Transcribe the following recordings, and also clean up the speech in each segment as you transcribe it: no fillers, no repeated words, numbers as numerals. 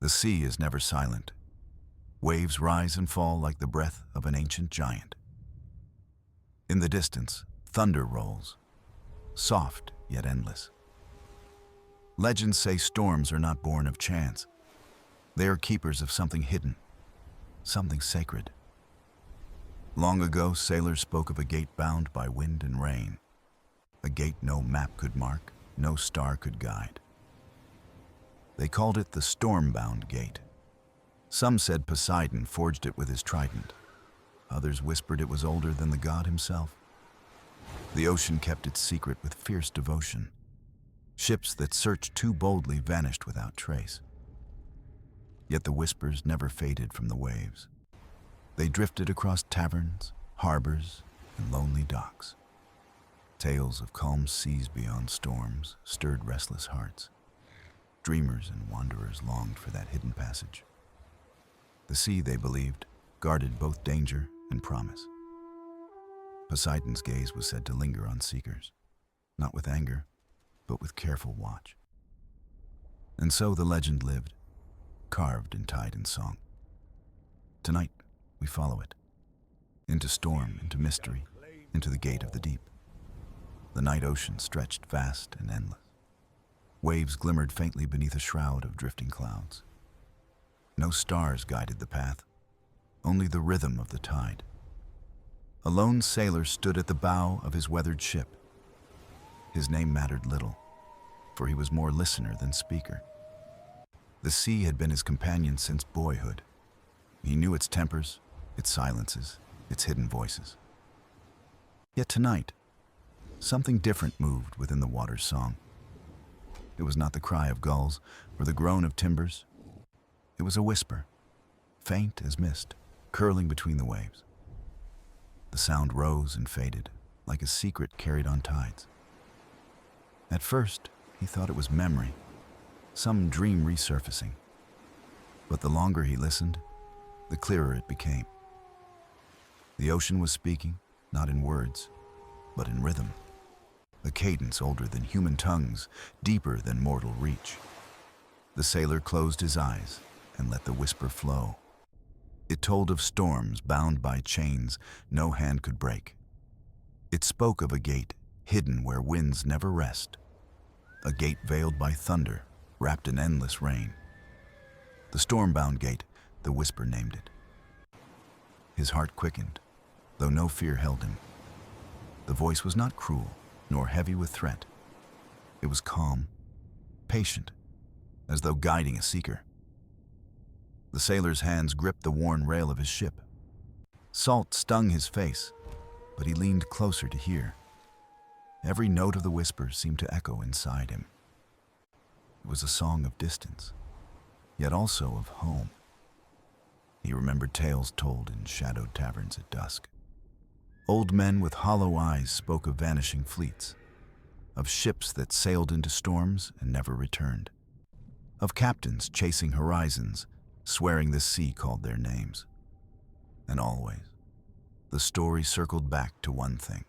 The sea is never silent. Waves rise and fall like the breath of an ancient giant. In the distance, thunder rolls, soft yet endless. Legends say storms are not born of chance. They are keepers of something hidden, something sacred. Long ago, sailors spoke of a gate bound by wind and rain, a gate no map could mark, no star could guide. They called it the Stormbound Gate. Some said Poseidon forged it with his trident. Others whispered it was older than the god himself. The ocean kept its secret with fierce devotion. Ships that searched too boldly vanished without trace. Yet the whispers never faded from the waves. They drifted across taverns, harbors, and lonely docks. Tales of calm seas beyond storms stirred restless hearts. Dreamers and wanderers longed for that hidden passage. The sea, they believed, guarded both danger and promise. Poseidon's gaze was said to linger on seekers, not with anger, but with careful watch. And so the legend lived, carved in tide and song. Tonight, we follow it, into storm, into mystery, into the gate of the deep. The night ocean stretched vast and endless. Waves glimmered faintly beneath a shroud of drifting clouds. No stars guided the path, only the rhythm of the tide. A lone sailor stood at the bow of his weathered ship. His name mattered little, for he was more listener than speaker. The sea had been his companion since boyhood. He knew its tempers, its silences, its hidden voices. Yet tonight, something different moved within the water's song. It was not the cry of gulls or the groan of timbers. It was a whisper, faint as mist, curling between the waves. The sound rose and faded, like a secret carried on tides. At first, he thought it was memory, some dream resurfacing. But the longer he listened, the clearer it became. The ocean was speaking, not in words, but in rhythm. A cadence older than human tongues, deeper than mortal reach. The sailor closed his eyes and let the whisper flow. It told of storms bound by chains no hand could break. It spoke of a gate hidden where winds never rest. A gate veiled by thunder, wrapped in endless rain. The Stormbound Gate, the whisper named it. His heart quickened, though no fear held him. The voice was not cruel, nor heavy with threat. It was calm, patient, as though guiding a seeker. The sailor's hands gripped the worn rail of his ship. Salt stung his face, but he leaned closer to hear. Every note of the whisper seemed to echo inside him. It was a song of distance, yet also of home. He remembered tales told in shadowed taverns at dusk. Old men with hollow eyes spoke of vanishing fleets, of ships that sailed into storms and never returned, of captains chasing horizons, swearing the sea called their names. And always, the story circled back to one thing: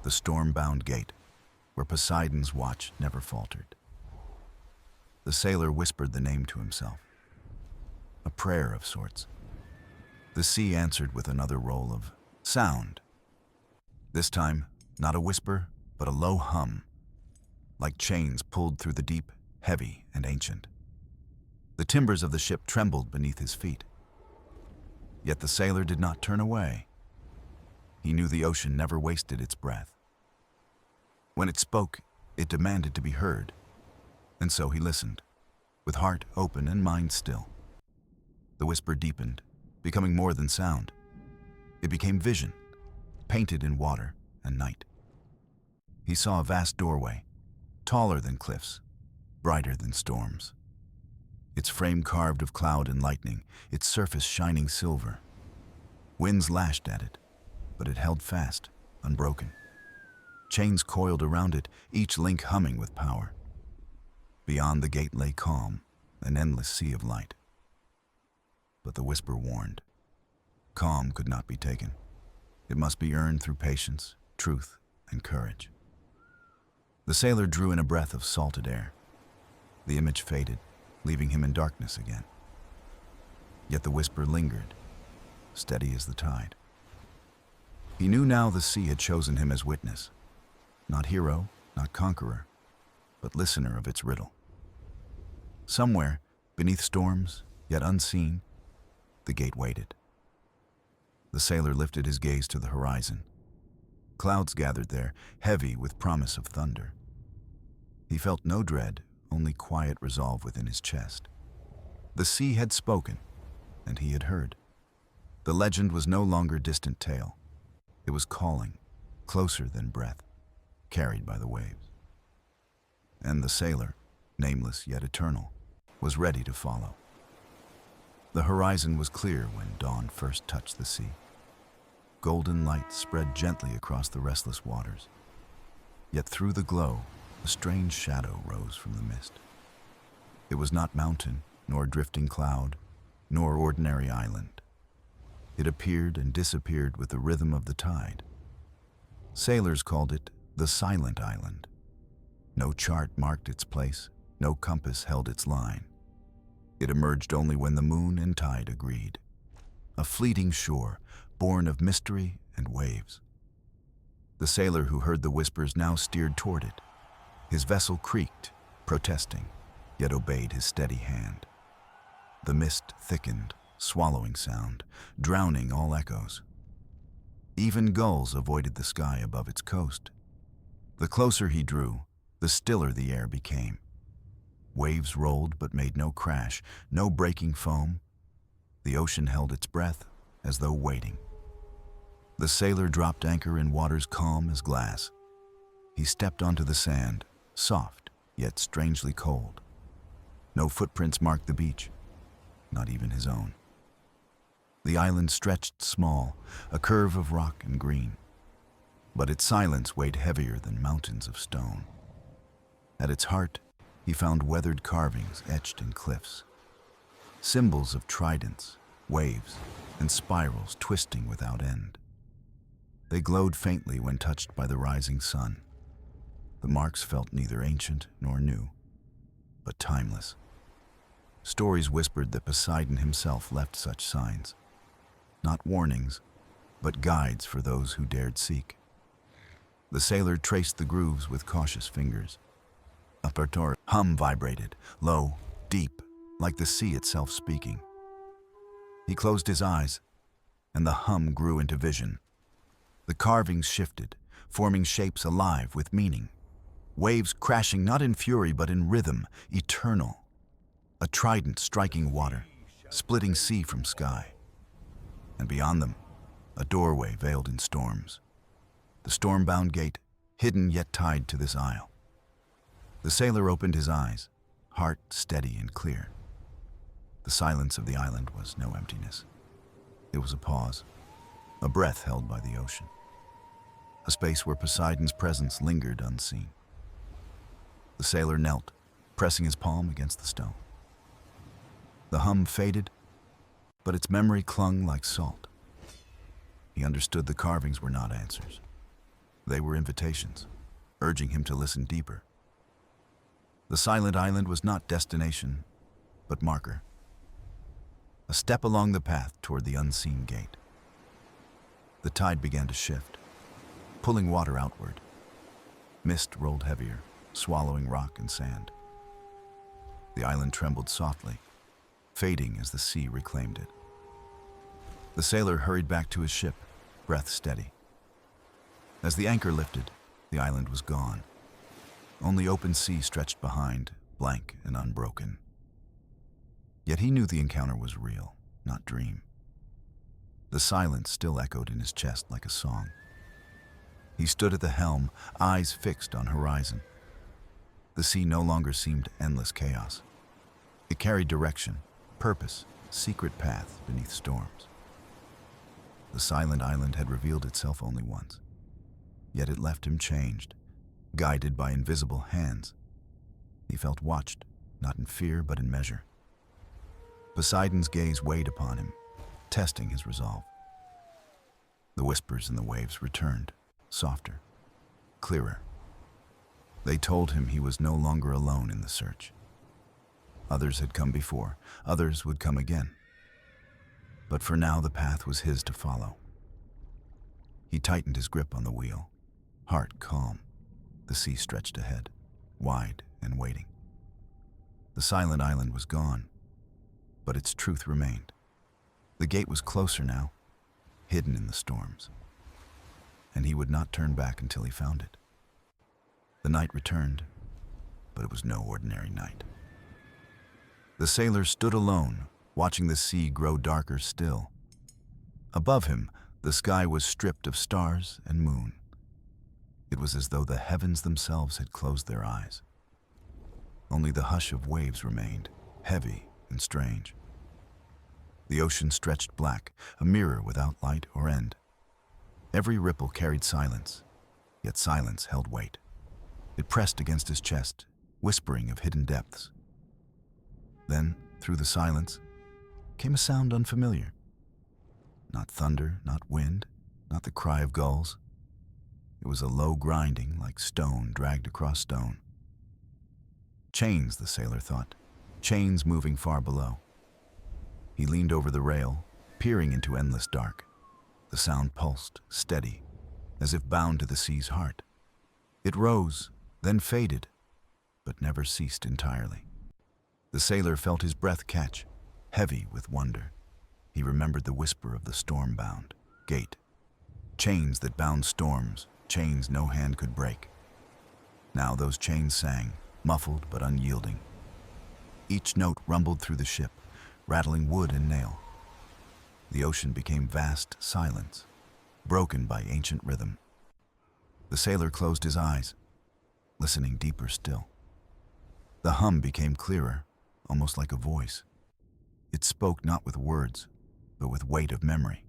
the Stormbound Gate, where Poseidon's watch never faltered. The sailor whispered the name to himself, a prayer of sorts. The sea answered with another roll of sound. This time, not a whisper, but a low hum, like chains pulled through the deep, heavy and ancient. The timbers of the ship trembled beneath his feet. Yet the sailor did not turn away. He knew the ocean never wasted its breath. When it spoke, it demanded to be heard, and so he listened, with heart open and mind still. The whisper deepened, becoming more than sound. It became vision, painted in water and night. He saw a vast doorway, taller than cliffs, brighter than storms. Its frame carved of cloud and lightning, its surface shining silver. Winds lashed at it, but it held fast, unbroken. Chains coiled around it, each link humming with power. Beyond the gate lay calm, an endless sea of light. But the whisper warned. Calm could not be taken. It must be earned through patience, truth, and courage. The sailor drew in a breath of salted air. The image faded, leaving him in darkness again. Yet the whisper lingered, steady as the tide. He knew now the sea had chosen him as witness, not hero, not conqueror, but listener of its riddle. Somewhere, beneath storms, yet unseen, the gate waited. The sailor lifted his gaze to the horizon. Clouds gathered there, heavy with promise of thunder. He felt no dread, only quiet resolve within his chest. The sea had spoken, and he had heard. The legend was no longer distant tale. It was calling, closer than breath, carried by the waves. And the sailor, nameless yet eternal, was ready to follow. The horizon was clear when dawn first touched the sea. Golden light spread gently across the restless waters. Yet through the glow, a strange shadow rose from the mist. It was not mountain, nor drifting cloud, nor ordinary island. It appeared and disappeared with the rhythm of the tide. Sailors called it the Silent Island. No chart marked its place, no compass held its line. It emerged only when the moon and tide agreed. A fleeting shore, born of mystery and waves. The sailor who heard the whispers now steered toward it. His vessel creaked, protesting, yet obeyed his steady hand. The mist thickened, swallowing sound, drowning all echoes. Even gulls avoided the sky above its coast. The closer he drew, the stiller the air became. Waves rolled but made no crash, no breaking foam. The ocean held its breath as though waiting. The sailor dropped anchor in waters calm as glass. He stepped onto the sand, soft yet strangely cold. No footprints marked the beach, not even his own. The island stretched small, a curve of rock and green, but its silence weighed heavier than mountains of stone. At its heart, he found weathered carvings etched in cliffs, symbols of tridents, waves, and spirals twisting without end. They glowed faintly when touched by the rising sun. The marks felt neither ancient nor new, but timeless. Stories whispered that Poseidon himself left such signs, not warnings, but guides for those who dared seek. The sailor traced the grooves with cautious fingers. A pertor hum vibrated, low, deep, like the sea itself speaking. He closed his eyes, and the hum grew into vision. The carvings shifted, forming shapes alive with meaning. Waves crashing not in fury but in rhythm, eternal. A trident striking water, splitting sea from sky. And beyond them, a doorway veiled in storms. The Stormbound Gate, hidden yet tied to this isle. The sailor opened his eyes, heart steady and clear. The silence of the island was no emptiness. It was a pause, a breath held by the ocean. A space where Poseidon's presence lingered unseen. The sailor knelt, pressing his palm against the stone. The hum faded, but its memory clung like salt. He understood the carvings were not answers. They were invitations, urging him to listen deeper. The silent island was not destination, but marker. A step along the path toward the unseen gate. The tide began to shift, pulling water outward. Mist rolled heavier, swallowing rock and sand. The island trembled softly, fading as the sea reclaimed it. The sailor hurried back to his ship, breath steady. As the anchor lifted, the island was gone. Only open sea stretched behind, blank and unbroken. Yet he knew the encounter was real, not dream. The silence still echoed in his chest like a song. He stood at the helm, eyes fixed on horizon. The sea no longer seemed endless chaos. It carried direction, purpose, secret path beneath storms. The silent island had revealed itself only once, yet it left him changed, guided by invisible hands. He felt watched, not in fear but in measure. Poseidon's gaze weighed upon him, testing his resolve. The whispers in the waves returned, softer, clearer. They told him he was no longer alone in the search. Others had come before, others would come again. But for now the path was his to follow. He tightened his grip on the wheel, heart calm. The sea stretched ahead, wide and waiting. The silent island was gone, but its truth remained. The gate was closer now, hidden in the storms, and he would not turn back until he found it. The night returned, but it was no ordinary night. The sailor stood alone, watching the sea grow darker still. Above him, the sky was stripped of stars and moon. It was as though the heavens themselves had closed their eyes. Only the hush of waves remained, heavy and strange. The ocean stretched black, a mirror without light or end. Every ripple carried silence, yet silence held weight. It pressed against his chest, whispering of hidden depths. Then, through the silence, came a sound unfamiliar. Not thunder, not wind, not the cry of gulls. It was a low grinding like stone dragged across stone. Chains, the sailor thought, chains moving far below. He leaned over the rail, peering into endless dark. The sound pulsed, steady, as if bound to the sea's heart. It rose, then faded, but never ceased entirely. The sailor felt his breath catch, heavy with wonder. He remembered the whisper of the Stormbound Gate. Chains that bound storms, chains no hand could break. Now those chains sang, muffled but unyielding. Each note rumbled through the ship, rattling wood and nail. The ocean became vast silence, broken by ancient rhythm. The sailor closed his eyes, listening deeper still. The hum became clearer, almost like a voice. It spoke not with words, but with weight of memory.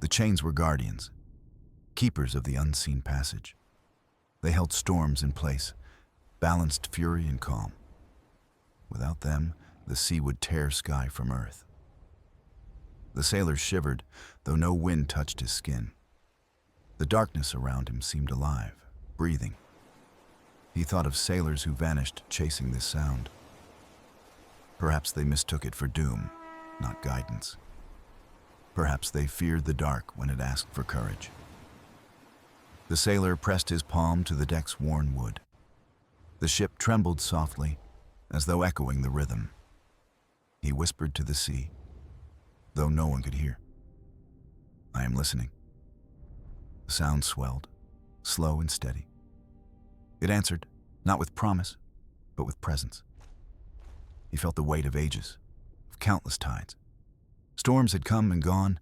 The chains were guardians, keepers of the unseen passage. They held storms in place, balanced fury and calm. Without them, the sea would tear sky from earth. The sailor shivered, though no wind touched his skin. The darkness around him seemed alive, breathing. He thought of sailors who vanished chasing this sound. Perhaps they mistook it for doom, not guidance. Perhaps they feared the dark when it asked for courage. The sailor pressed his palm to the deck's worn wood. The ship trembled softly, as though echoing the rhythm. He whispered to the sea, though no one could hear. "I am listening." The sound swelled, slow and steady. It answered, not with promise, but with presence. He felt the weight of ages, of countless tides. Storms had come and gone,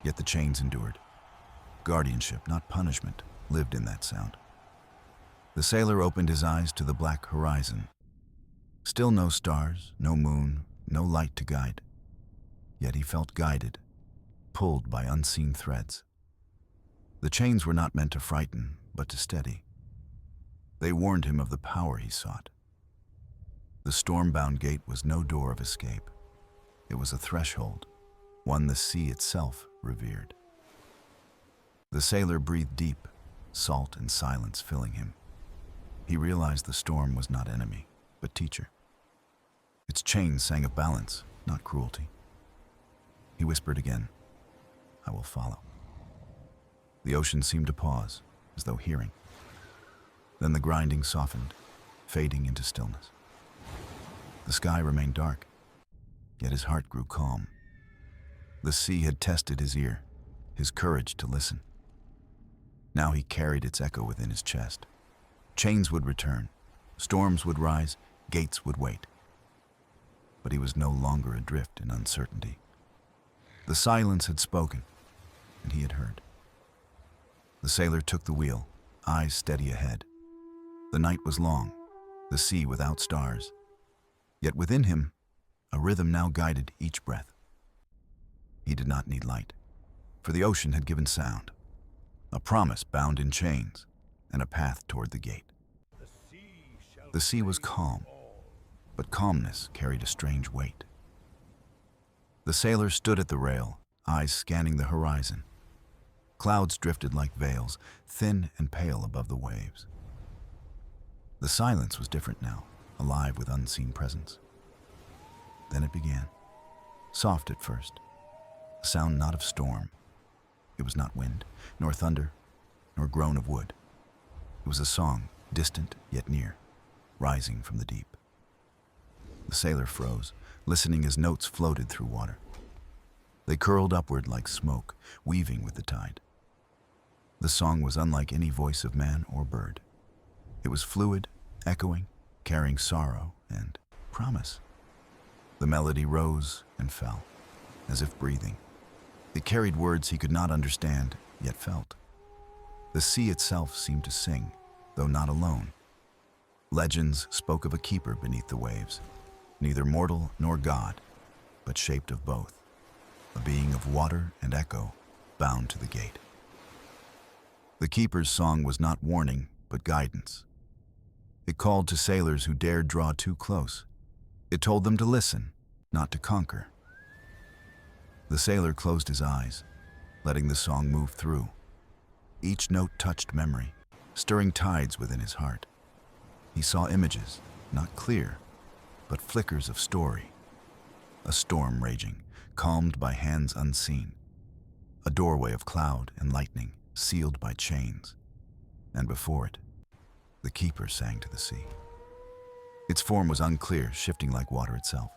yet the chains endured. Guardianship, not punishment, lived in that sound. The sailor opened his eyes to the black horizon. Still no stars, no moon, no light to guide. Yet he felt guided, pulled by unseen threads. The chains were not meant to frighten, but to steady. They warned him of the power he sought. The Stormbound Gate was no door of escape. It was a threshold, one the sea itself revered. The sailor breathed deep, salt and silence filling him. He realized the storm was not enemy, but teacher. Its chains sang of balance, not cruelty. He whispered again, "I will follow." The ocean seemed to pause, as though hearing. Then the grinding softened, fading into stillness. The sky remained dark, yet his heart grew calm. The sea had tested his ear, his courage to listen. Now he carried its echo within his chest. Chains would return, storms would rise, gates would wait. But he was no longer adrift in uncertainty. The silence had spoken, and he had heard. The sailor took the wheel, eyes steady ahead. The night was long, the sea without stars. Yet within him, a rhythm now guided each breath. He did not need light, for the ocean had given sound, a promise bound in chains, and a path toward the gate. The sea was calm, but calmness carried a strange weight. The sailor stood at the rail, eyes scanning the horizon. Clouds drifted like veils, thin and pale above the waves. The silence was different now, alive with unseen presence. Then it began, soft at first, a sound not of storm. It was not wind, nor thunder, nor groan of wood. It was a song, distant yet near, rising from the deep. The sailor froze, listening as notes floated through water. They curled upward like smoke, weaving with the tide. The song was unlike any voice of man or bird. It was fluid, echoing, carrying sorrow and promise. The melody rose and fell, as if breathing. It carried words he could not understand, yet felt. The sea itself seemed to sing, though not alone. Legends spoke of a keeper beneath the waves, neither mortal nor god, but shaped of both, a being of water and echo, bound to the gate. The keeper's song was not warning, but guidance. It called to sailors who dared draw too close. It told them to listen, not to conquer. The sailor closed his eyes, letting the song move through. Each note touched memory, stirring tides within his heart. He saw images, not clear, but flickers of story. A storm raging, calmed by hands unseen. A doorway of cloud and lightning, sealed by chains. And before it, the keeper sang to the sea. Its form was unclear, shifting like water itself.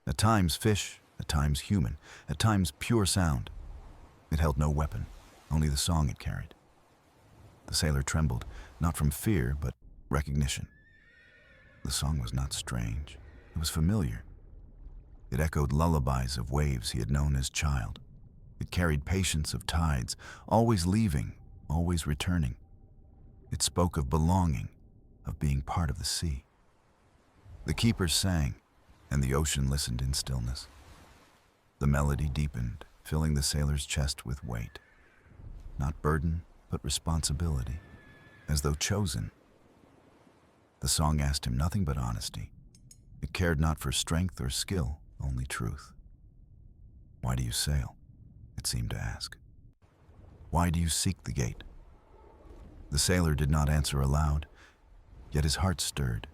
At times fish, at times human, at times pure sound. It held no weapon, only the song it carried. The sailor trembled, not from fear, but recognition. The song was not strange. It was familiar. It echoed lullabies of waves he had known as child. It carried patience of tides, always leaving, always returning. It spoke of belonging, of being part of the sea. The keeper sang, and the ocean listened in stillness. The melody deepened, filling the sailor's chest with weight. Not burden, but responsibility, as though chosen. The song asked him nothing but honesty. It cared not for strength or skill, only truth. Why do you sail? It seemed to ask. Why do you seek the gate? The sailor did not answer aloud, yet his heart stirred.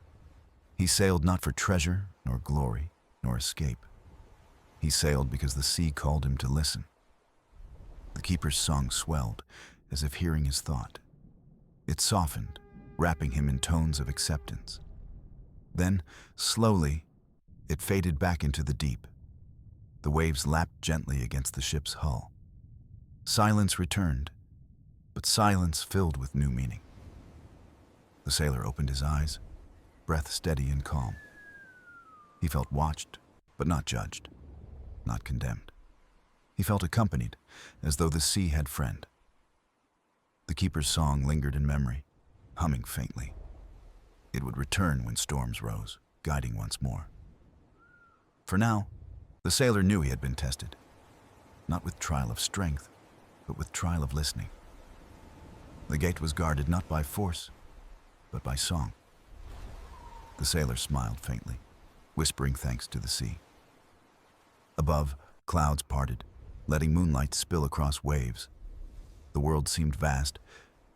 He sailed not for treasure, nor glory, nor escape. He sailed because the sea called him to listen. The keeper's song swelled, as if hearing his thought. It softened, wrapping him in tones of acceptance. Then, slowly, it faded back into the deep. The waves lapped gently against the ship's hull. Silence returned, but silence filled with new meaning. The sailor opened his eyes, breath steady and calm. He felt watched, but not judged, not condemned. He felt accompanied, as though the sea had friend. The keeper's song lingered in memory, humming faintly. It would return when storms rose, guiding once more. For now, the sailor knew he had been tested, not with trial of strength, but with trial of listening. The gate was guarded not by force, but by song. The sailor smiled faintly, whispering thanks to the sea. Above, clouds parted, letting moonlight spill across waves. The world seemed vast,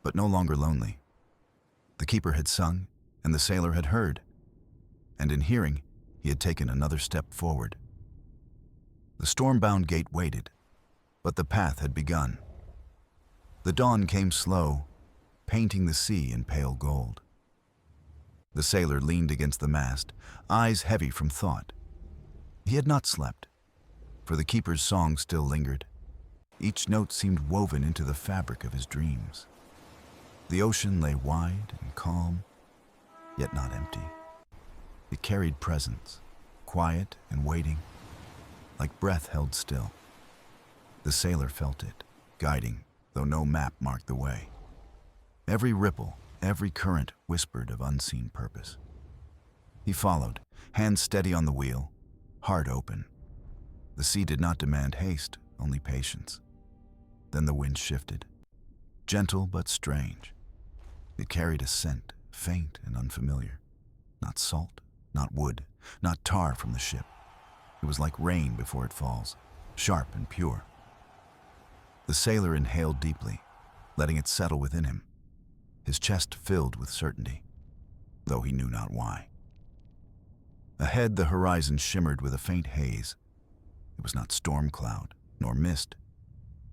but no longer lonely. The keeper had sung, and the sailor had heard, and in hearing, he had taken another step forward. The Stormbound Gate waited, but the path had begun. The dawn came slow, painting the sea in pale gold. The sailor leaned against the mast, eyes heavy from thought. He had not slept, for the keeper's song still lingered. Each note seemed woven into the fabric of his dreams. The ocean lay wide and calm, yet not empty. It carried presence, quiet and waiting, like breath held still. The sailor felt it, guiding, though no map marked the way. Every ripple, every current whispered of unseen purpose. He followed, hands steady on the wheel, heart open. The sea did not demand haste, only patience. Then the wind shifted, gentle but strange. It carried a scent, faint and unfamiliar. Not salt, not wood, not tar from the ship. It was like rain before it falls, sharp and pure. The sailor inhaled deeply, letting it settle within him. His chest filled with certainty, though he knew not why. Ahead, the horizon shimmered with a faint haze. It was not storm cloud, nor mist,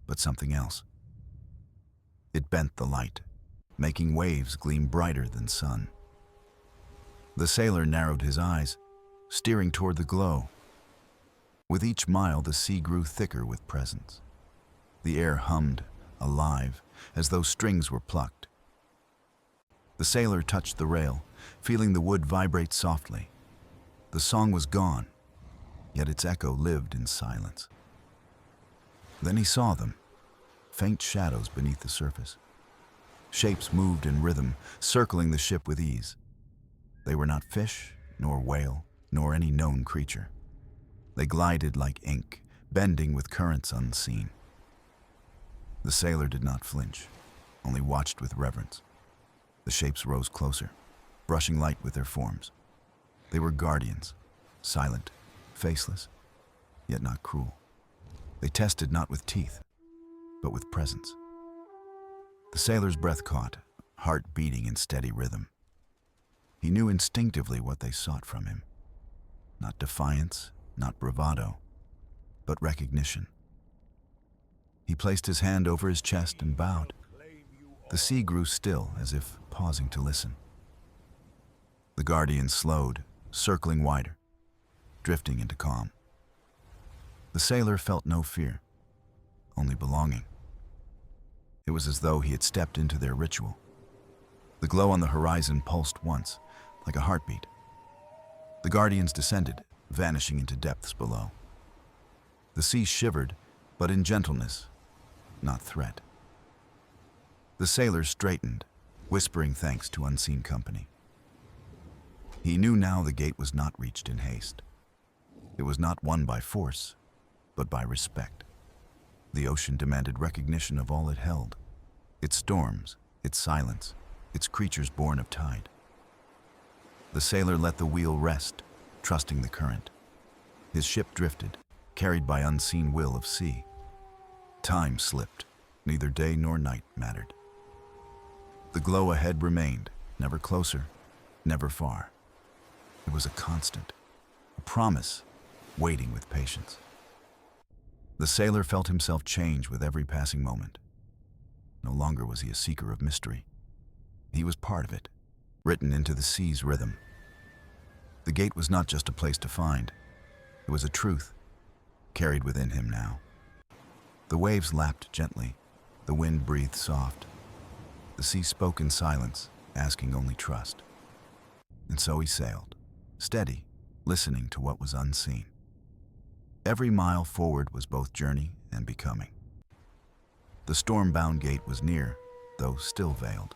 but something else. It bent the light, making waves gleam brighter than sun. The sailor narrowed his eyes, steering toward the glow. With each mile, the sea grew thicker with presence. The air hummed, alive, as though strings were plucked. The sailor touched the rail, feeling the wood vibrate softly. The song was gone, yet its echo lived in silence. Then he saw them, faint shadows beneath the surface. Shapes moved in rhythm, circling the ship with ease. They were not fish, nor whale, nor any known creature. They glided like ink, bending with currents unseen. The sailor did not flinch, only watched with reverence. The shapes rose closer, brushing light with their forms. They were guardians, silent, faceless, yet not cruel. They tested not with teeth, but with presence. The sailor's breath caught, heart beating in steady rhythm. He knew instinctively what they sought from him. Not defiance, not bravado, but recognition. He placed his hand over his chest and bowed. The sea grew still, as if pausing to listen. The guardian slowed, circling wider, drifting into calm. The sailor felt no fear, only belonging. It was as though he had stepped into their ritual. The glow on the horizon pulsed once, like a heartbeat. The guardians descended, vanishing into depths below. The sea shivered, but in gentleness, not threat. The sailor straightened, whispering thanks to unseen company. He knew now the gate was not reached in haste. It was not won by force, but by respect. The ocean demanded recognition of all it held, its storms, its silence, its creatures born of tide. The sailor let the wheel rest, trusting the current. His ship drifted, carried by unseen will of sea. Time slipped, neither day nor night mattered. The glow ahead remained, never closer, never far. It was a constant, a promise, waiting with patience. The sailor felt himself change with every passing moment. No longer was he a seeker of mystery. He was part of it, written into the sea's rhythm. The gate was not just a place to find. It was a truth, carried within him now. The waves lapped gently. The wind breathed soft. The sea spoke in silence, asking only trust. And so he sailed, steady, listening to what was unseen. Every mile forward was both journey and becoming. The Stormbound Gate was near, though still veiled.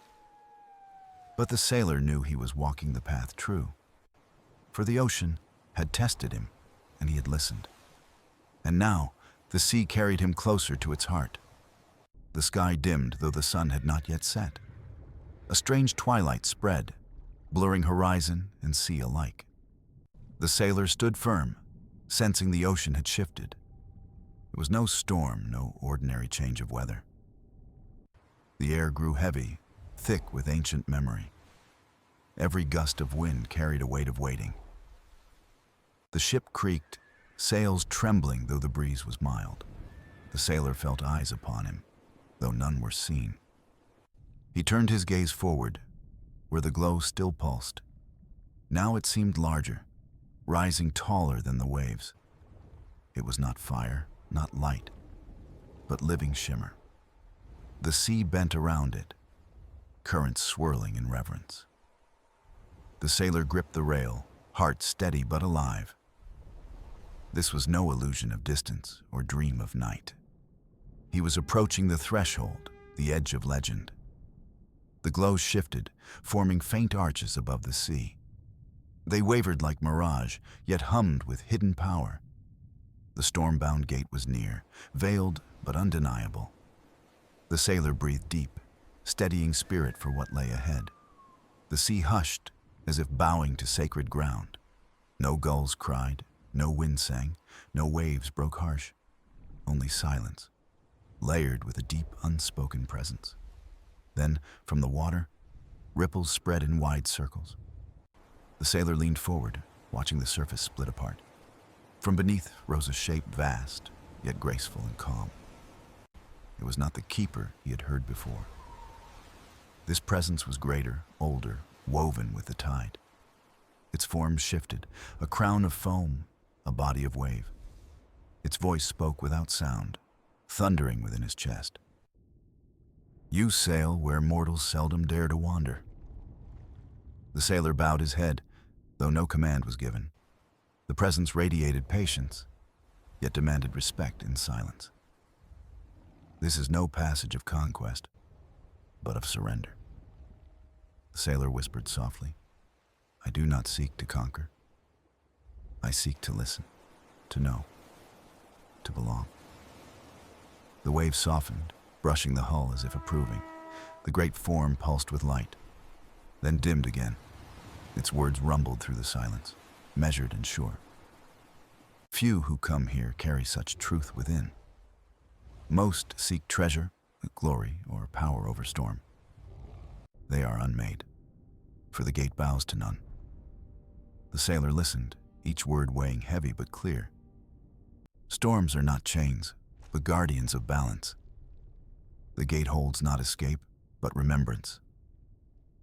But the sailor knew he was walking the path true. For the ocean had tested him, and he had listened. And now, the sea carried him closer to its heart. The sky dimmed, though the sun had not yet set. A strange twilight spread, blurring horizon and sea alike. The sailor stood firm, sensing the ocean had shifted. It was no storm, no ordinary change of weather. The air grew heavy, thick with ancient memory. Every gust of wind carried a weight of waiting. The ship creaked, sails trembling though the breeze was mild. The sailor felt eyes upon him, though none were seen. He turned his gaze forward, where the glow still pulsed. Now it seemed larger, rising taller than the waves. It was not fire, not light, but living shimmer. The sea bent around it, currents swirling in reverence. The sailor gripped the rail, heart steady but alive. This was no illusion of distance or dream of night. He was approaching the threshold, the edge of legend. The glow shifted, forming faint arches above the sea. They wavered like mirage, yet hummed with hidden power. The Stormbound Gate was near, veiled but undeniable. The sailor breathed deep, steadying spirit for what lay ahead. The sea hushed, as if bowing to sacred ground. No gulls cried, no wind sang, no waves broke harsh. Only silence, layered with a deep, unspoken presence. Then, from the water, ripples spread in wide circles. The sailor leaned forward, watching the surface split apart. From beneath rose a shape vast, yet graceful and calm. It was not the keeper he had heard before. This presence was greater, older, woven with the tide. Its form shifted, a crown of foam, a body of wave. Its voice spoke without sound, thundering within his chest. "You sail where mortals seldom dare to wander." The sailor bowed his head, though no command was given. The presence radiated patience, yet demanded respect in silence. This is no passage of conquest, but of surrender. The sailor whispered softly, "I do not seek to conquer. I seek to listen, to know, to belong." The waves softened, brushing the hull as if approving. The great form pulsed with light, then dimmed again. Its words rumbled through the silence, measured and sure. Few who come here carry such truth within. Most seek treasure, glory, or power over storm. They are unmade, for the gate bows to none. The sailor listened, each word weighing heavy but clear. Storms are not chains, but guardians of balance. The gate holds not escape, but remembrance.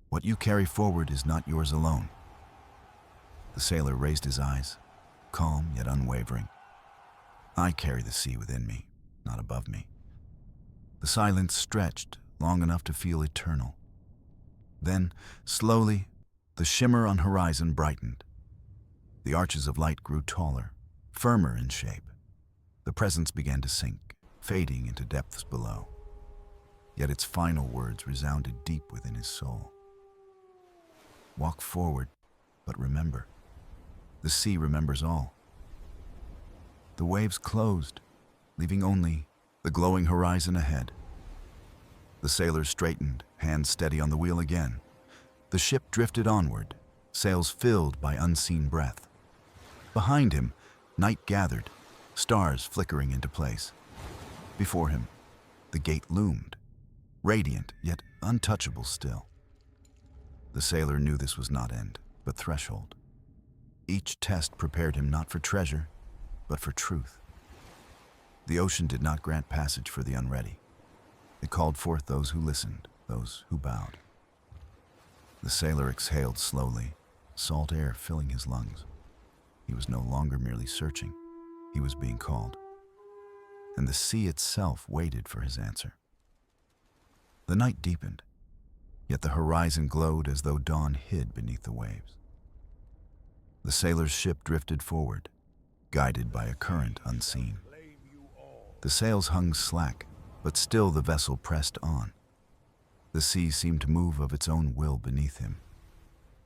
What you carry forward is not yours alone. The sailor raised his eyes, calm yet unwavering. I carry the sea within me, not above me. The silence stretched long enough to feel eternal. Then, slowly, the shimmer on horizon brightened. The arches of light grew taller, firmer in shape. The presence began to sink, fading into depths below. Yet its final words resounded deep within his soul. Walk forward, but remember. The sea remembers all. The waves closed, leaving only the glowing horizon ahead. The sailor straightened, hands steady on the wheel again. The ship drifted onward, sails filled by unseen breath. Behind him, night gathered, stars flickering into place. Before him, the gate loomed, radiant yet untouchable still. The sailor knew this was not end, but threshold. Each test prepared him not for treasure, but for truth. The ocean did not grant passage for the unready. It called forth those who listened, those who bowed. The sailor exhaled slowly, salt air filling his lungs. He was no longer merely searching, he was being called. And the sea itself waited for his answer. The night deepened, yet the horizon glowed as though dawn hid beneath the waves. The sailor's ship drifted forward, guided by a current unseen. The sails hung slack, but still the vessel pressed on. The sea seemed to move of its own will beneath him.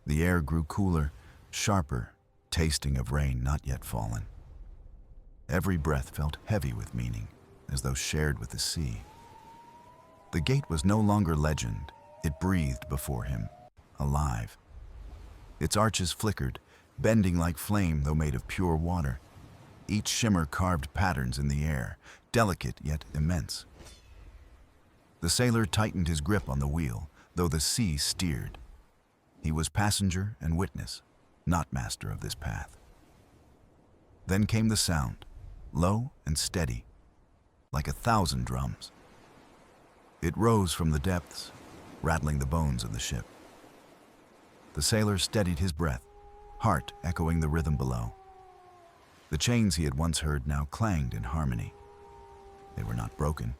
The air grew cooler, sharper, tasting of rain not yet fallen. Every breath felt heavy with meaning, as though shared with the sea. The gate was no longer legend. It breathed before him, alive. Its arches flickered, bending like flame though made of pure water. Each shimmer carved patterns in the air, delicate yet immense. The sailor tightened his grip on the wheel, though the sea steered. He was passenger and witness, not master of this path. Then came the sound, low and steady, like 1,000 drums. It rose from the depths, rattling the bones of the ship. The sailor steadied his breath, heart echoing the rhythm below. The chains he had once heard now clanged in harmony. They were not broken,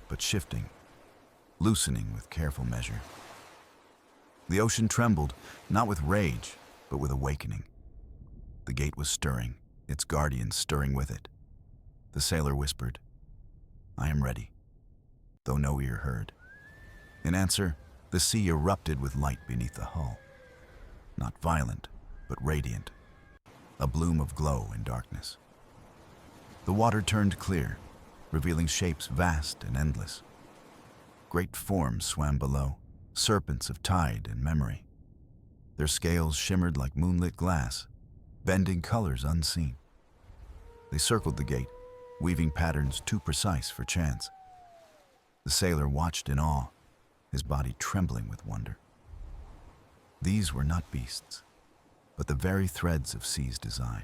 but shifting, loosening with careful measure. The ocean trembled, not with rage, but with awakening. The gate was stirring, its guardians stirring with it. The sailor whispered, "I am ready," though no ear heard. In answer, the sea erupted with light beneath the hull. Not violent, but radiant, a bloom of glow in darkness. The water turned clear, revealing shapes vast and endless. Great forms swam below, serpents of tide and memory. Their scales shimmered like moonlit glass, bending colors unseen. They circled the gate, weaving patterns too precise for chance. The sailor watched in awe, his body trembling with wonder. These were not beasts, but the very threads of sea's design.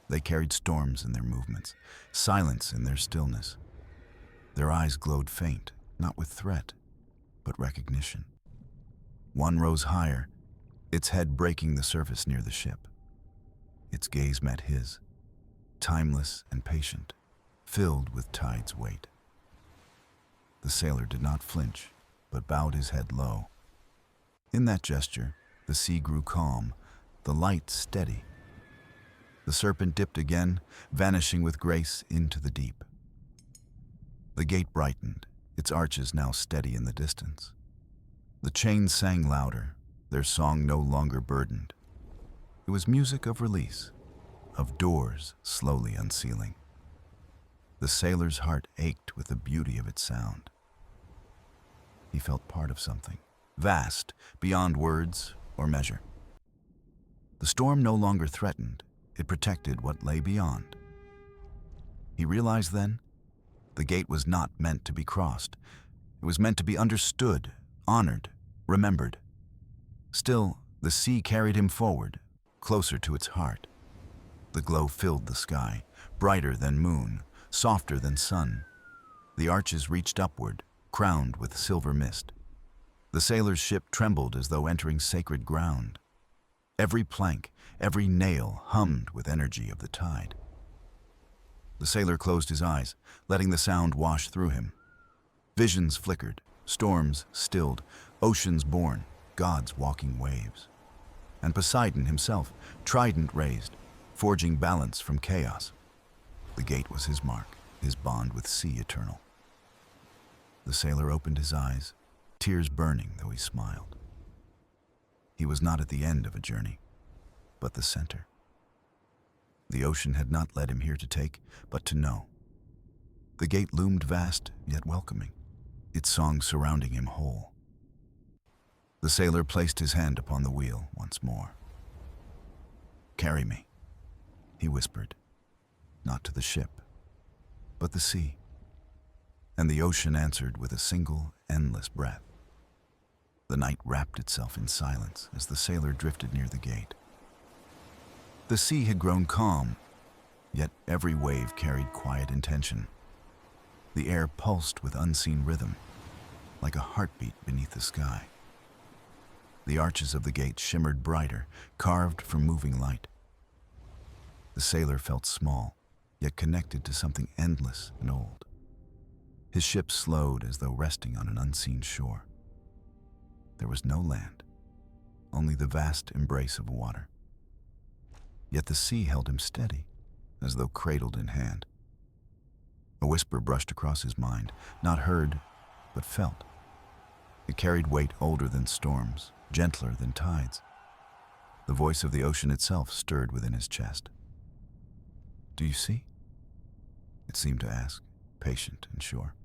They carried storms in their movements, silence in their stillness. Their eyes glowed faint, not with threat, but recognition. One rose higher, its head breaking the surface near the ship. Its gaze met his, timeless and patient, filled with tide's weight. The sailor did not flinch, but bowed his head low. In that gesture, the sea grew calm, the light steady. The serpent dipped again, vanishing with grace into the deep. The gate brightened, its arches now steady in the distance. The chains sang louder, their song no longer burdened. It was music of release, of doors slowly unsealing. The sailor's heart ached with the beauty of its sound. He felt part of something, vast, beyond words or measure. The storm no longer threatened, it protected what lay beyond. He realized then, the gate was not meant to be crossed. It was meant to be understood, honored, remembered. Still, the sea carried him forward, closer to its heart. The glow filled the sky, brighter than moon, softer than sun. The arches reached upward, crowned with silver mist. The sailor's ship trembled as though entering sacred ground. Every plank, every nail hummed with energy of the tide. The sailor closed his eyes, letting the sound wash through him. Visions flickered, storms stilled, oceans born, gods walking waves. And Poseidon himself, trident raised, forging balance from chaos. The gate was his mark, his bond with sea eternal. The sailor opened his eyes, tears burning though he smiled. He was not at the end of a journey, but the center. The ocean had not led him here to take, but to know. The gate loomed vast, yet welcoming, its song surrounding him whole. The sailor placed his hand upon the wheel once more. "Carry me," he whispered, not to the ship, but the sea. And the ocean answered with a single, endless breath. The night wrapped itself in silence as the sailor drifted near the gate. The sea had grown calm, yet every wave carried quiet intention. The air pulsed with unseen rhythm, like a heartbeat beneath the sky. The arches of the gate shimmered brighter, carved from moving light. The sailor felt small, yet connected to something endless and old. His ship slowed as though resting on an unseen shore. There was no land, only the vast embrace of water. Yet the sea held him steady, as though cradled in hand. A whisper brushed across his mind, not heard, but felt. It carried weight older than storms, gentler than tides. The voice of the ocean itself stirred within his chest. "Do you see?" it seemed to ask, patient and sure.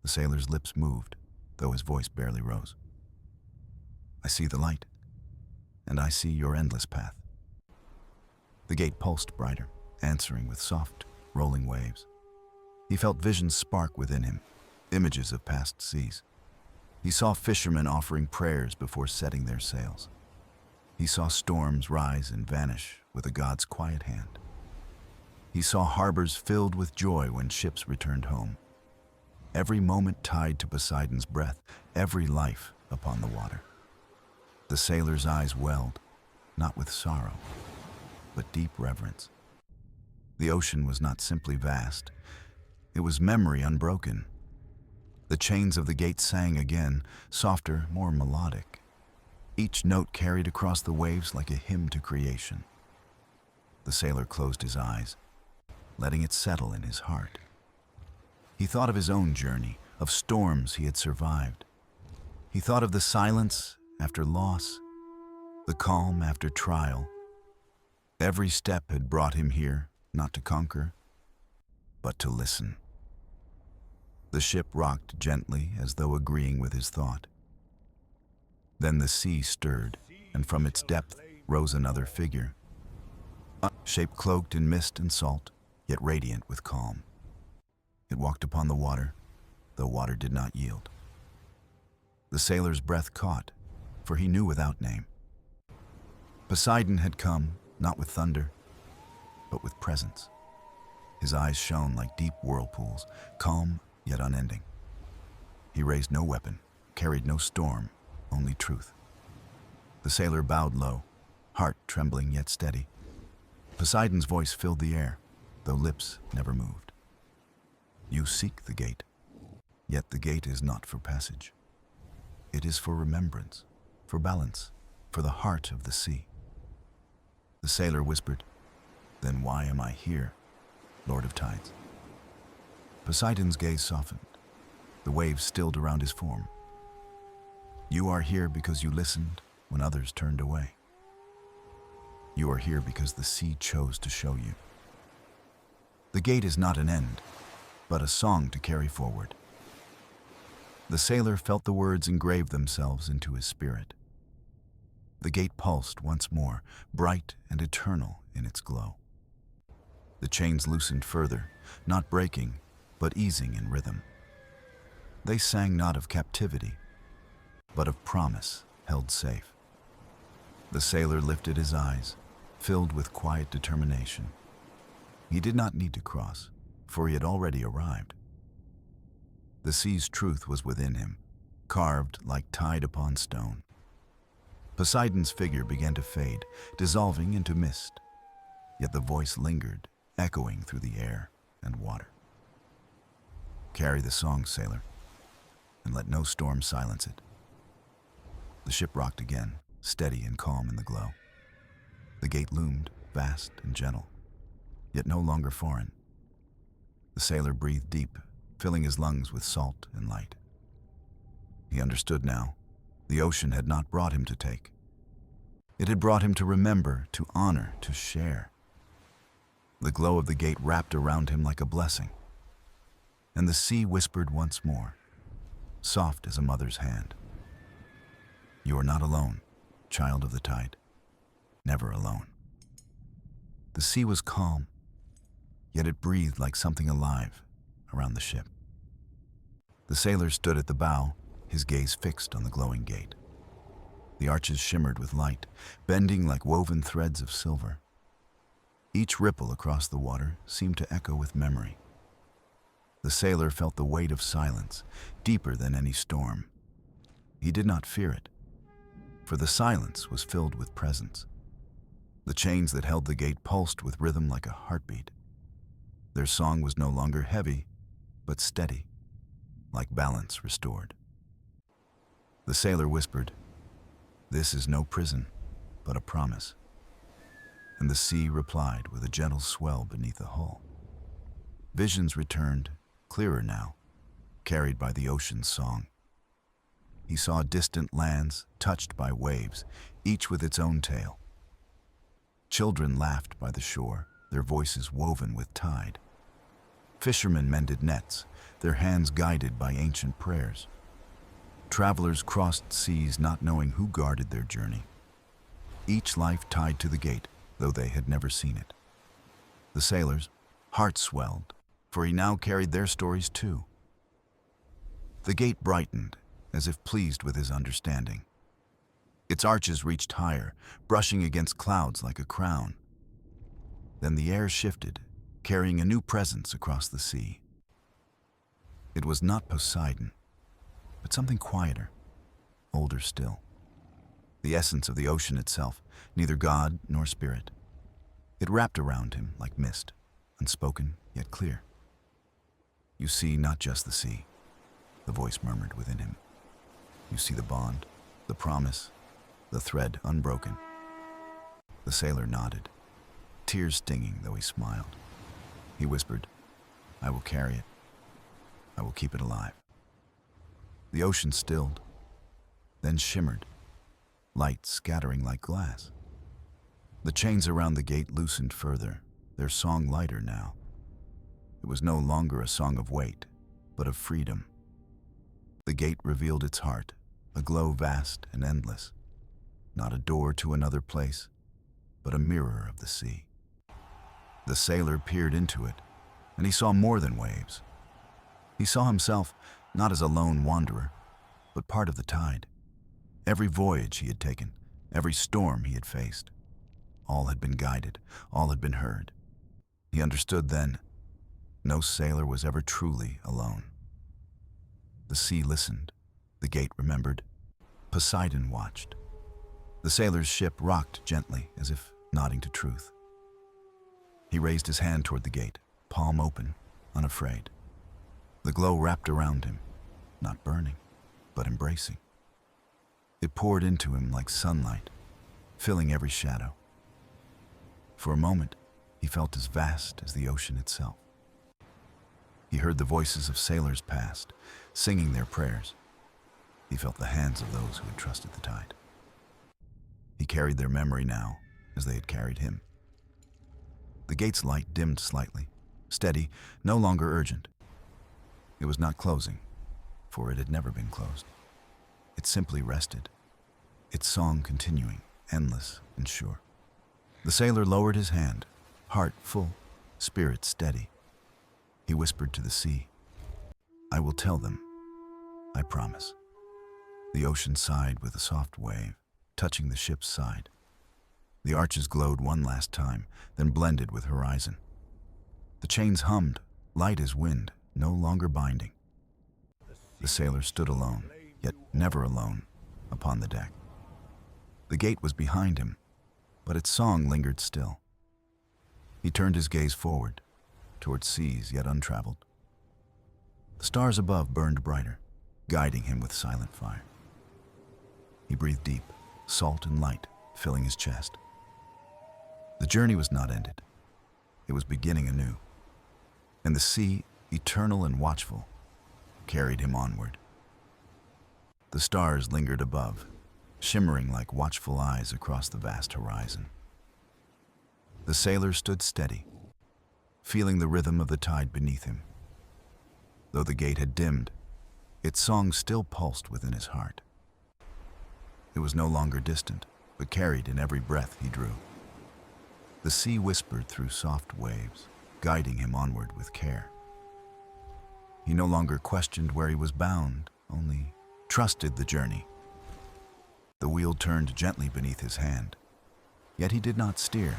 The sailor's lips moved, though his voice barely rose. "I see the light, and I see your endless path." The gate pulsed brighter, answering with soft, rolling waves. He felt visions spark within him, images of past seas. He saw fishermen offering prayers before setting their sails. He saw storms rise and vanish with a god's quiet hand. He saw harbors filled with joy when ships returned home. Every moment tied to Poseidon's breath, every life upon the water. The sailor's eyes welled, not with sorrow, but deep reverence. The ocean was not simply vast, it was memory unbroken. The chains of the gate sang again, softer, more melodic. Each note carried across the waves like a hymn to creation. The sailor closed his eyes, letting it settle in his heart. He thought of his own journey, of storms he had survived. He thought of the silence after loss, the calm after trial. Every step had brought him here, not to conquer, but to listen. The ship rocked gently as though agreeing with his thought. Then the sea stirred, and from its depth rose another figure, a shape cloaked in mist and salt, yet radiant with calm. It walked upon the water, though water did not yield. The sailor's breath caught, for he knew without name. Poseidon had come, not with thunder, but with presence. His eyes shone like deep whirlpools, calm yet unending. He raised no weapon, carried no storm, only truth. The sailor bowed low, heart trembling yet steady. Poseidon's voice filled the air, though lips never moved. You seek the gate, yet the gate is not for passage. It is for remembrance, for balance, for the heart of the sea. The sailor whispered, "Then why am I here, Lord of Tides?" Poseidon's gaze softened. The waves stilled around his form. You are here because you listened when others turned away. You are here because the sea chose to show you. The gate is not an end, but a song to carry forward. The sailor felt the words engrave themselves into his spirit. The gate pulsed once more, bright and eternal in its glow. The chains loosened further, not breaking, but easing in rhythm. They sang not of captivity, but of promise held safe. The sailor lifted his eyes, filled with quiet determination. He did not need to cross, for he had already arrived. The sea's truth was within him, carved like tide upon stone. Poseidon's figure began to fade, dissolving into mist, yet the voice lingered, echoing through the air and water. Carry the song, sailor, and let no storm silence it. The ship rocked again, steady and calm in the glow. The gate loomed, vast and gentle, yet no longer foreign. The sailor breathed deep, filling his lungs with salt and light. He understood now. The ocean had not brought him to take. It had brought him to remember, to honor, to share. The glow of the gate wrapped around him like a blessing. And the sea whispered once more, soft as a mother's hand. You are not alone, child of the tide, never alone. The sea was calm, yet it breathed like something alive around the ship. The sailor stood at the bow, his gaze fixed on the glowing gate. The arches shimmered with light, bending like woven threads of silver. Each ripple across the water seemed to echo with memory. The sailor felt the weight of silence, deeper than any storm. He did not fear it, for the silence was filled with presence. The chains that held the gate pulsed with rhythm like a heartbeat. Their song was no longer heavy, but steady, like balance restored. The sailor whispered, "This is no prison, but a promise." And the sea replied with a gentle swell beneath the hull. Visions returned, clearer now, carried by the ocean's song. He saw distant lands touched by waves, each with its own tale. Children laughed by the shore, their voices woven with tide. Fishermen mended nets, their hands guided by ancient prayers. Travelers crossed seas not knowing who guarded their journey. Each life tied to the gate, though they had never seen it. The sailors' hearts swelled, for he now carried their stories too. The gate brightened, as if pleased with his understanding. Its arches reached higher, brushing against clouds like a crown. Then the air shifted, carrying a new presence across the sea. It was not Poseidon, but something quieter, older still. The essence of the ocean itself, neither god nor spirit. It wrapped around him like mist, unspoken yet clear. You see not just the sea, the voice murmured within him. You see the bond, the promise, the thread unbroken. The sailor nodded, tears stinging though he smiled. He whispered, "I will carry it. I will keep it alive." The ocean stilled, then shimmered, light scattering like glass. The chains around the gate loosened further, their song lighter now. It was no longer a song of weight, but of freedom. The gate revealed its heart, a glow vast and endless, not a door to another place, but a mirror of the sea. The sailor peered into it, and he saw more than waves. He saw himself not as a lone wanderer, but part of the tide. Every voyage he had taken, every storm he had faced, All had been guided, all had been heard. He understood then, no sailor was ever truly alone. The sea listened, the gate remembered, Poseidon watched. The sailor's ship rocked gently, as if nodding to truth. He raised his hand toward the gate, palm open, unafraid. The glow wrapped around him, not burning, but embracing. It poured into him like sunlight, filling every shadow. For a moment, he felt as vast as the ocean itself. He heard the voices of sailors past, singing their prayers. He felt the hands of those who had trusted the tide. He carried their memory now, as they had carried him. The gate's light dimmed slightly, steady, no longer urgent. It was not closing, for it had never been closed. It simply rested, its song continuing, endless and sure. The sailor lowered his hand, heart full, spirit steady. He whispered to the sea, "I will tell them, I promise." The ocean sighed with a soft wave, touching the ship's side. The arches glowed one last time, then blended with horizon. The chains hummed, light as wind, no longer binding. The sailor stood alone, yet never alone, upon the deck. The gate was behind him, but its song lingered still. He turned his gaze forward, toward seas yet untraveled. The stars above burned brighter, guiding him with silent fire. He breathed deep, salt and light, filling his chest. The journey was not ended. It was beginning anew. And the sea, eternal and watchful, carried him onward. The stars lingered above, shimmering like watchful eyes across the vast horizon. The sailor stood steady, feeling the rhythm of the tide beneath him. Though the gate had dimmed, its song still pulsed within his heart. It was no longer distant, but carried in every breath he drew. The sea whispered through soft waves, guiding him onward with care. He no longer questioned where he was bound, only trusted the journey. The wheel turned gently beneath his hand, yet he did not steer.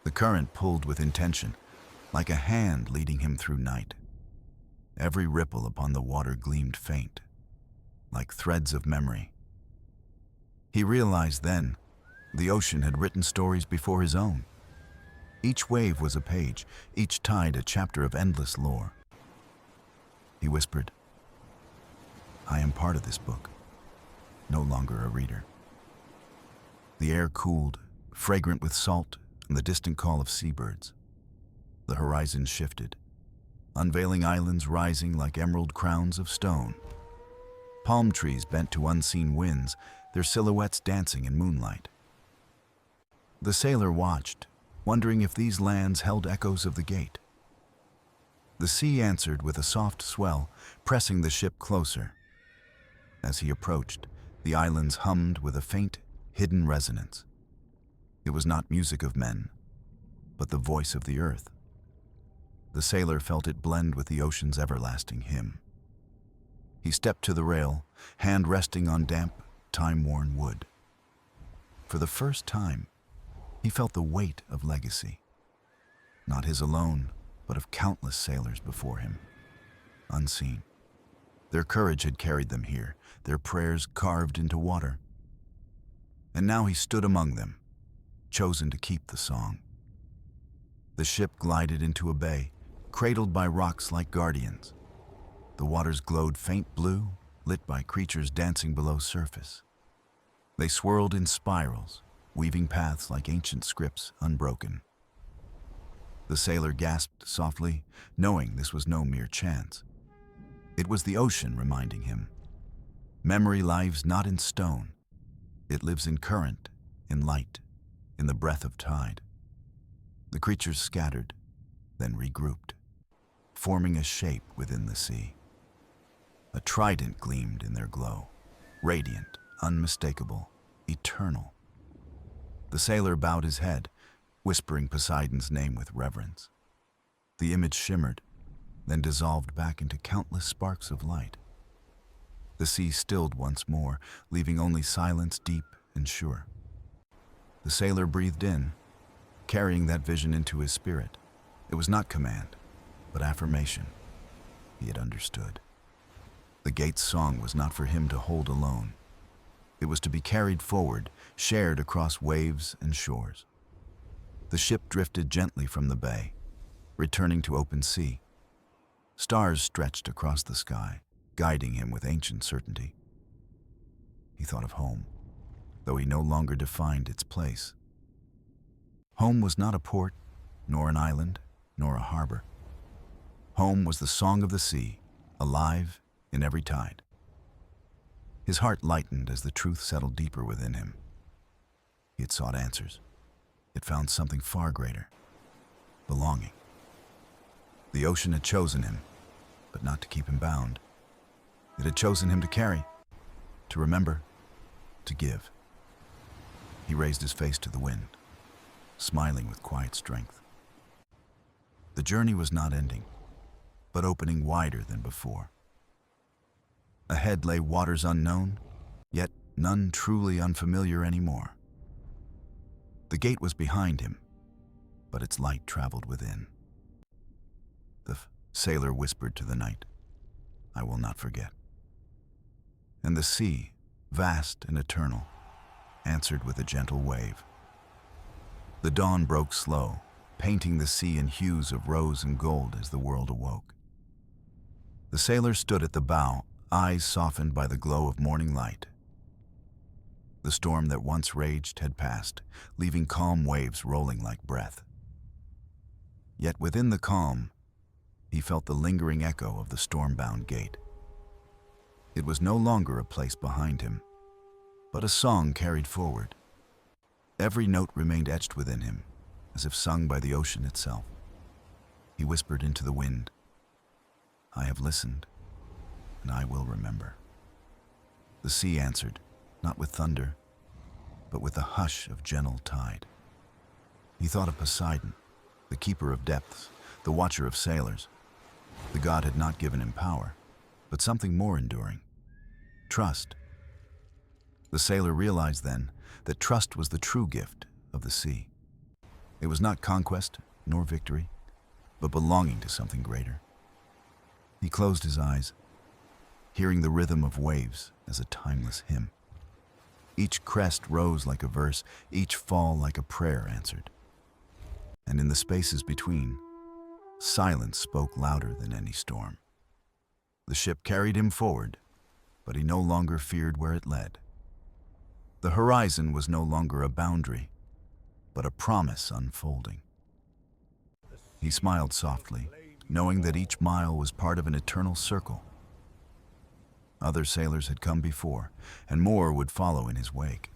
The current pulled with intention, like a hand leading him through night. Every ripple upon the water gleamed faint, like threads of memory. He realized then, the ocean had written stories before his own. Each wave was a page, each tide a chapter of endless lore. He whispered, "I am part of this book, no longer a reader." The air cooled, fragrant with salt and the distant call of seabirds. The horizon shifted, unveiling islands rising like emerald crowns of stone. Palm trees bent to unseen winds, their silhouettes dancing in moonlight. The sailor watched, wondering if these lands held echoes of the gate. The sea answered with a soft swell, pressing the ship closer. As he approached, the islands hummed with a faint, hidden resonance. It was not music of men, but the voice of the earth. The sailor felt it blend with the ocean's everlasting hymn. He stepped to the rail, hand resting on damp, time-worn wood. For the first time, he felt the weight of legacy. Not his alone, but of countless sailors before him, unseen. Their courage had carried them here, their prayers carved into water. And now he stood among them, chosen to keep the song. The ship glided into a bay, cradled by rocks like guardians. The waters glowed faint blue, lit by creatures dancing below surface. They swirled in spirals, weaving paths like ancient scripts unbroken. The sailor gasped softly, knowing this was no mere chance. It was the ocean reminding him. Memory lives not in stone. It lives in current, in light, in the breath of tide. The creatures scattered, then regrouped, forming a shape within the sea. A trident gleamed in their glow, radiant, unmistakable, eternal. The sailor bowed his head, whispering Poseidon's name with reverence. The image shimmered, then dissolved back into countless sparks of light. The sea stilled once more, leaving only silence deep and sure. The sailor breathed in, carrying that vision into his spirit. It was not command, but affirmation. He had understood. The gate's song was not for him to hold alone. It was to be carried forward, shared across waves and shores. The ship drifted gently from the bay, returning to open sea. Stars stretched across the sky, guiding him with ancient certainty. He thought of home, though he no longer defined its place. Home was not a port, nor an island, nor a harbor. Home was the song of the sea, alive in every tide. His heart lightened as the truth settled deeper within him. He had sought answers. It found something far greater: belonging. The ocean had chosen him, but not to keep him bound. It had chosen him to carry, to remember, to give. He raised his face to the wind, smiling with quiet strength. The journey was not ending, but opening wider than before. Ahead lay waters unknown, yet none truly unfamiliar anymore. The gate was behind him, but its light traveled within. The sailor whispered to the night, "I will not forget." And the sea, vast and eternal, answered with a gentle wave. The dawn broke slow, painting the sea in hues of rose and gold as the world awoke. The sailor stood at the bow, eyes softened by the glow of morning light. The storm that once raged had passed, leaving calm waves rolling like breath. Yet within the calm, he felt the lingering echo of the Stormbound Gate. It was no longer a place behind him, but a song carried forward. Every note remained etched within him, as if sung by the ocean itself. He whispered into the wind, "I have listened, and I will remember." The sea answered, not with thunder, but with the hush of gentle tide. He thought of Poseidon, the keeper of depths, the watcher of sailors. The god had not given him power, but something more enduring: trust. The sailor realized then that trust was the true gift of the sea. It was not conquest nor victory, but belonging to something greater. He closed his eyes, hearing the rhythm of waves as a timeless hymn. Each crest rose like a verse, each fall like a prayer answered. And in the spaces between, silence spoke louder than any storm. The ship carried him forward, but he no longer feared where it led. The horizon was no longer a boundary, but a promise unfolding. He smiled softly, knowing that each mile was part of an eternal circle. Other sailors had come before, and more would follow in his wake.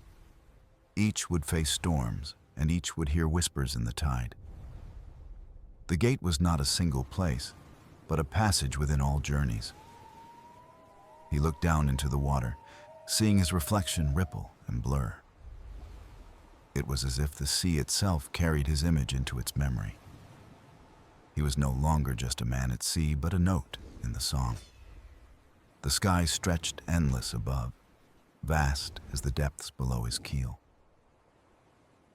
Each would face storms, and each would hear whispers in the tide. The gate was not a single place, but a passage within all journeys. He looked down into the water, seeing his reflection ripple and blur. It was as if the sea itself carried his image into its memory. He was no longer just a man at sea, but a note in the song. The sky stretched endless above, vast as the depths below his keel.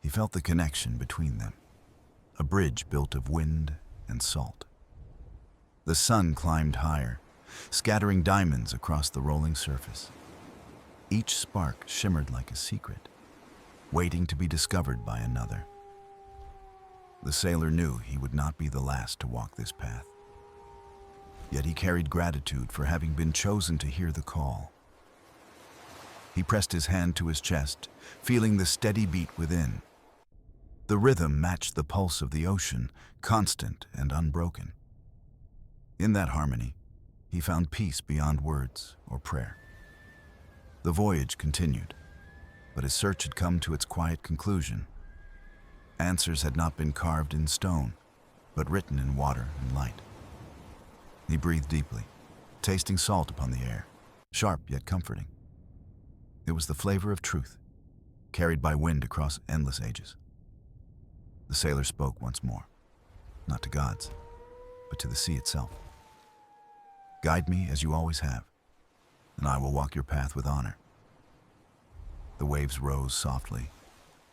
He felt the connection between them, a bridge built of wind and salt. The sun climbed higher, scattering diamonds across the rolling surface. Each spark shimmered like a secret, waiting to be discovered by another. The sailor knew he would not be the last to walk this path. Yet he carried gratitude for having been chosen to hear the call. He pressed his hand to his chest, feeling the steady beat within. The rhythm matched the pulse of the ocean, constant and unbroken. In that harmony, he found peace beyond words or prayer. The voyage continued, but his search had come to its quiet conclusion. Answers had not been carved in stone, but written in water and light. He breathed deeply, tasting salt upon the air, sharp yet comforting. It was the flavor of truth, carried by wind across endless ages. The sailor spoke once more, not to gods, but to the sea itself. "Guide me as you always have, and I will walk your path with honor." The waves rose softly,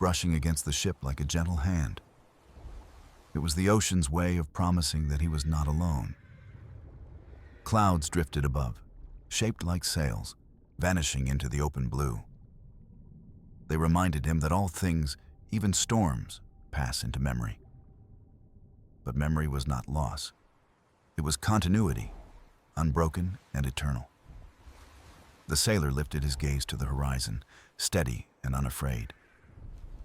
brushing against the ship like a gentle hand. It was the ocean's way of promising that he was not alone. Clouds drifted above, shaped like sails, vanishing into the open blue. They reminded him that all things, even storms, pass into memory. But memory was not loss. It was continuity, unbroken and eternal. The sailor lifted his gaze to the horizon, steady and unafraid.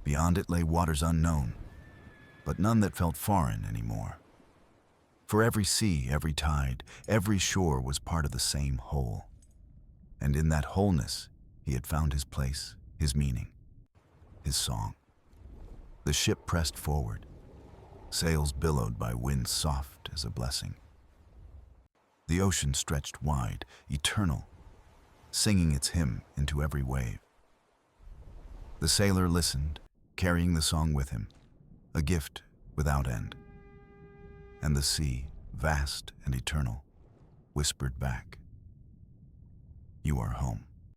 Beyond it lay waters unknown, but none that felt foreign anymore. For every sea, every tide, every shore was part of the same whole. And in that wholeness, he had found his place, his meaning, his song. The ship pressed forward, sails billowed by winds soft as a blessing. The ocean stretched wide, eternal, singing its hymn into every wave. The sailor listened, carrying the song with him, a gift without end. And the sea, vast and eternal, whispered back, "You are home."